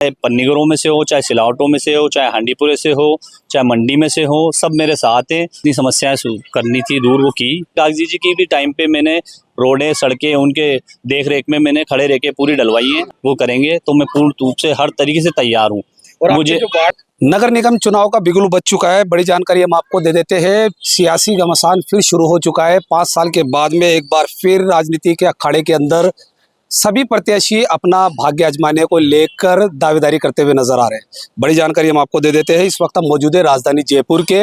चाहे पन्नीगरों में से हो, चाहे सिलावटों में से हो, चाहे हांडीपुरे से हो, चाहे मंडी में से हो, सब मेरे साथ हैं। इतनी समस्याएं करनी थी दूर, वो की। कागजी जी की भी टाइम पे मैंने रोडें सड़कें उनके देख रेख में मैंने खड़े रह के पूरी डलवाई हैं। वो करेंगे तो मैं पूर्ण रूप से हर तरीके से तैयार हूँ। और मुझे जो नगर निगम चुनाव का बिगुल बज चुका है, बड़ी जानकारी हम आपको दे देते हैं। सियासी घमासान फिर शुरू हो चुका है। 5 साल के बाद में एक बार फिर राजनीति के अखाड़े के अंदर सभी प्रत्याशी अपना भाग्य आजमाने को लेकर दावेदारी करते हुए नजर आ रहे हैं। बड़ी जानकारी हम आपको दे देते हैं। इस वक्त हम मौजूद है राजधानी जयपुर के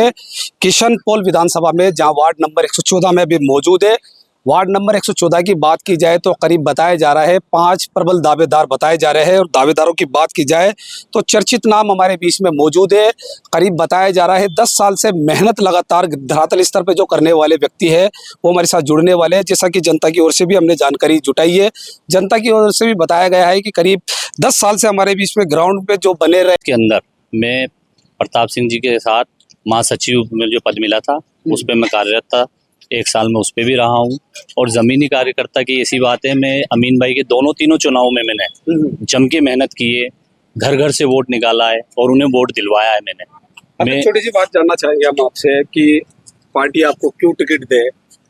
किशनपोल विधानसभा में, जहां वार्ड नंबर 114 में अभी मौजूद है। वार्ड नंबर 114 की बात की जाए तो करीब बताया जा रहा है 5 प्रबल दावेदार बताए जा रहे हैं। और दावेदारों की बात की जाए तो चर्चित नाम हमारे बीच में मौजूद है। करीब बताया जा रहा है 10 साल से मेहनत लगातार धरातल स्तर पे जो करने वाले व्यक्ति है वो हमारे साथ जुड़ने वाले हैं। जैसा कि जनता की ओर से भी हमने जानकारी जुटाई है, जनता की ओर से भी बताया गया है कि करीब 10 साल से हमारे बीच में ग्राउंड पे जो बने रहे के अंदर मैं प्रताप सिंह जी के साथ महासचिव में जो पद मिला था उस पर मैं कार्यरत था। 1 साल में उस पर भी रहा हूँ। और ज़मीनी कार्यकर्ता की ऐसी बात है, मैं अमीन भाई के तीनों चुनाव में मैंने जम के मेहनत की है, घर घर से वोट निकाला है और उन्हें वोट दिलवाया है मैंने। मैं छोटी सी बात जानना चाहेंगे हम आपसे कि पार्टी आपको क्यों टिकट दे,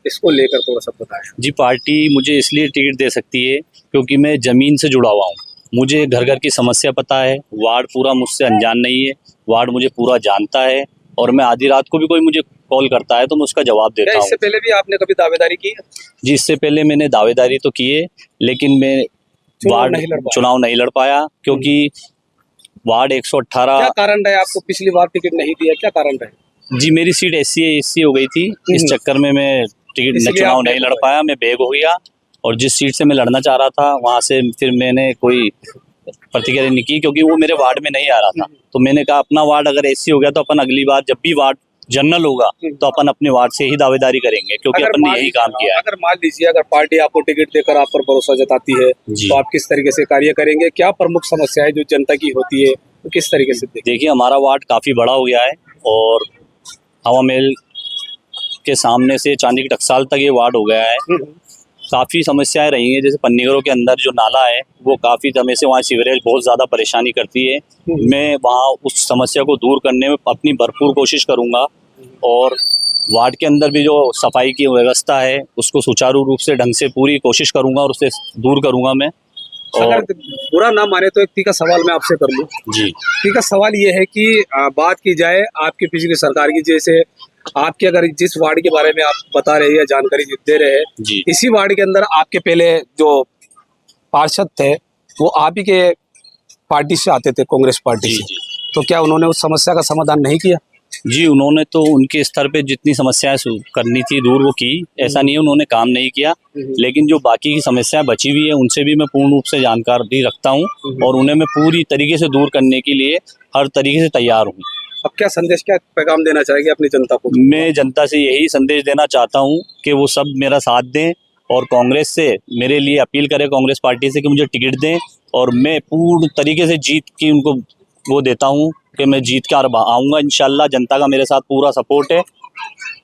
इसको लेकर थोड़ा सा बताएं। जी, पार्टी मुझे इसलिए टिकट दे सकती है क्योंकि मैं ज़मीन से जुड़ा हुआ हूँ। मुझे घर घर की समस्या पता है। वार्ड पूरा मुझसे अनजान नहीं है, वार्ड मुझे पूरा जानता है। और मैं आधी रात को भी कोई मुझे कॉल करता है तो मैं उसका जवाब देता हूँ। इससे पहले भी आपने कभी दावेदारी की है? जी, इससे पहले मैंने दावेदारी तो की है, लेकिन मैं वार्ड चुनाव नहीं लड़ पाया क्योंकि वार्ड 118। क्या कारण रहा आपको पिछली बार टिकट नहीं दिया, क्या कारण रहा? जी, मेरी सीट SC हो गई थी। इस चक्कर में मैं चुनाव नहीं लड़ पाया, मैं बैग हो गया। और जिस सीट से मैं लड़ना चाह रहा था वहां से फिर मैंने कोई प्रतिक्रिया नहीं की क्योंकि वो मेरे वार्ड में नहीं आ रहा था। तो मैंने कहा अपना वार्ड अगर SC हो गया तो अपन अगली बार जब भी वार्ड जनरल होगा तो अपन अपने वार्ड से ही दावेदारी करेंगे क्योंकि अपन ने यही काम किया है। अगर मान लीजिए अगर पार्टी आपको टिकट देकर आप पर भरोसा जताती है तो आप किस तरीके से कार्य करेंगे? क्या प्रमुख समस्याएं जो जनता की होती है तो किस तरीके से देखिए, हमारा वार्ड काफी बड़ा हो गया है और हवा महल के सामने से चांदी की टकसाल तक ये वार्ड हो गया है। काफ़ी समस्याएं रही हैं, जैसे पन्नीगरों के अंदर जो नाला है वो काफ़ी समय से वहाँ सीवरेज बहुत ज़्यादा परेशानी करती है। मैं वहाँ उस समस्या को दूर करने में अपनी भरपूर कोशिश करूँगा। और वार्ड के अंदर भी जो सफाई की व्यवस्था है उसको सुचारू रूप से ढंग से पूरी कोशिश करूँगा और उसे दूर करूँगा मैं। और अगर बुरा ना माने तो एक तीखा सवाल मैं आपसे कर लूँ। जी, तीखा सवाल ये है कि बात की जाए आपकी पिछली सरकार की, जैसे आपके अगर जिस वार्ड के बारे में आप बता रहे हैं, जानकारी दे रहे हैं, इसी वार्ड के अंदर आपके पहले जो पार्षद थे वो आप ही के पार्टी से आते थे, कांग्रेस पार्टी से। तो क्या उन्होंने उस समस्या का समाधान नहीं किया? जी, उन्होंने तो उनके स्तर पे जितनी समस्याएं करनी थी दूर वो की। ऐसा नहीं है उन्होंने काम नहीं किया, लेकिन जो बाकी की समस्याएं बची हुई है उनसे भी मैं पूर्ण रूप से जानकारी रखता हूं और उन्हें मैं पूरी तरीके से दूर करने के लिए हर तरीके से तैयार हूं। अब क्या संदेश, क्या पैगाम देना चाहेंगे अपनी जनता को? मैं जनता से यही संदेश देना चाहता हूँ कि वो सब मेरा साथ दें और कांग्रेस से मेरे लिए अपील करें, कांग्रेस पार्टी से, कि मुझे टिकट दें और मैं पूर्ण तरीके से जीत की उनको वो देता हूँ कि मैं जीत कर आऊँगा इंशाल्लाह। जनता का मेरे साथ पूरा सपोर्ट है।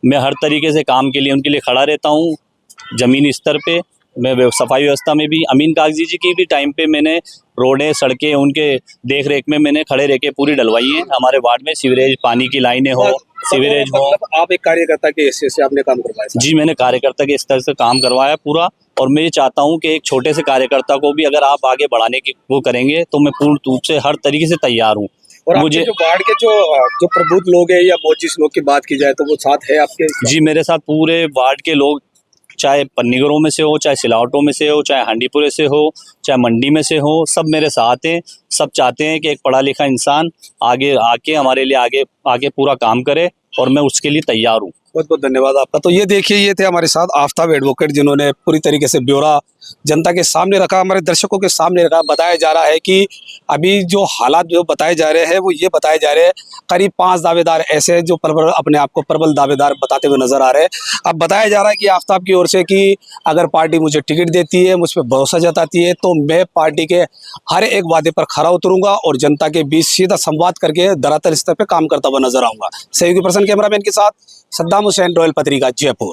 मैं हर तरीके से काम के लिए उनके लिए खड़ा रहता हूँ। ज़मीनी स्तर पे मैं सफाई व्यवस्था में भी, अमीन कागजी जी की भी टाइम पे मैंने रोडें सड़कें उनके देख रेख में मैंने खड़े रह के पूरी डलवाई हैं। हमारे वार्ड में सीवरेज, पानी की लाइनें हो, सीवरेज हो। आप एक कार्यकर्ता के हैसियत से आपने काम करवाया? जी, मैंने कार्यकर्ता के स्तर से काम करवाया पूरा। और मैं ये चाहता हूँ कि एक छोटे से कार्यकर्ता को भी अगर आप आगे बढ़ाने की वो करेंगे तो मैं पूर्ण रूप से हर तरीके से तैयार हूँ। और मुझे जो वार्ड के जो प्रबुद्ध लोग हैं या मोजिस लोग की बात की जाए तो वो साथ है आपके? जी, मेरे साथ पूरे वार्ड के लोग, चाहे पन्नीगरों में से हो, चाहे सिलावटों में से हो, चाहे हांडीपुरे से हो, चाहे मंडी में से हो, सब मेरे साथ हैं। सब चाहते हैं कि एक पढ़ा लिखा इंसान आगे आके हमारे लिए आगे पूरा काम करे और मैं उसके लिए तैयार हूँ। बहुत बहुत धन्यवाद आपका। तो ये देखिए, ये थे हमारे साथ आफताब एडवोकेट, जिन्होंने पूरी तरीके से ब्यौरा जनता के सामने रखा, हमारे दर्शकों के सामने रखा। बताया जा रहा है कि अभी जो हालात जो बताए जा रहे हैं वो ये बताए जा रहे हैं, करीब 5 दावेदार ऐसे जो प्रबल, अपने आप को प्रबल दावेदार बताते हुए नजर आ रहे हैं। अब बताया जा रहा है कि आफताब की ओर से कि अगर पार्टी मुझे टिकट देती है, मुझ पर भरोसा जताती है, तो मैं पार्टी के हर एक वादे पर खरा उतरूंगा और जनता के बीच सीधा संवाद करके धरातल स्तर पर काम करता हुआ नजर आऊंगा। सहयोगी पर्सन कैमरामैन के साथ सद्दाम हुसैन, रॉयल पत्रिका, जयपुर।